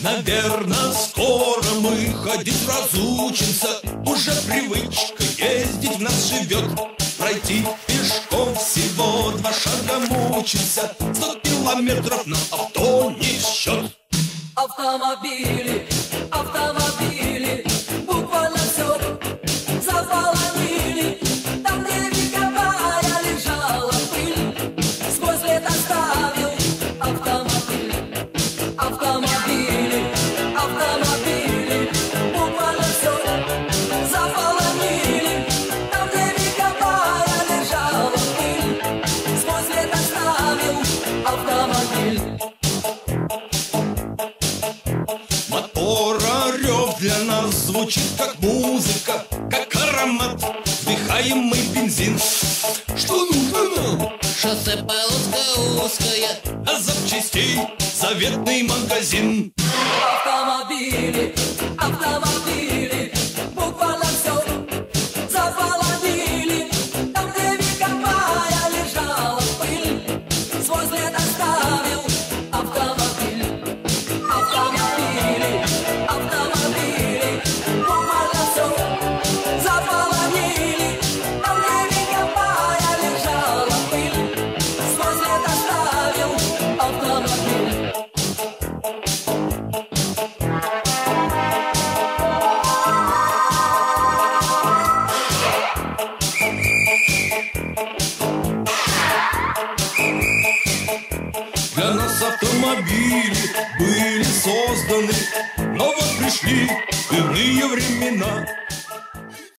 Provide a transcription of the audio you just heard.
Наверно, скоро мы ходить разучимся. Уже привычка ездить в нас живет. Пройти пешком всего 2 шага мучимся. 100 километров на авто не в счет. Автомобили, автомобили, буквально все заполонили. Там, где вековая лежала пыль, сквозь лет оставил автомобиль. Автомобили, автомобили, буквально все заполонили. Там, где вековая лежала пыль, сквозь лет оставил автомобиль. Мотора рев для нас звучит как музыка, как аромат вдыхаемый бензин. Что нужно нам? Шоссе полоска узкая, А запчастей заветный магазин. Автомобили, автомобили, буквально все заполонили. Там, где вековая лежала пыль, свой след оставил автомобиль. Автомобили, автомобили, буквально все заполонили. Там, где вековая лежала пыль, свой след оставил автомобиль. Для нас автомобили были созданы, но вот пришли иные времена.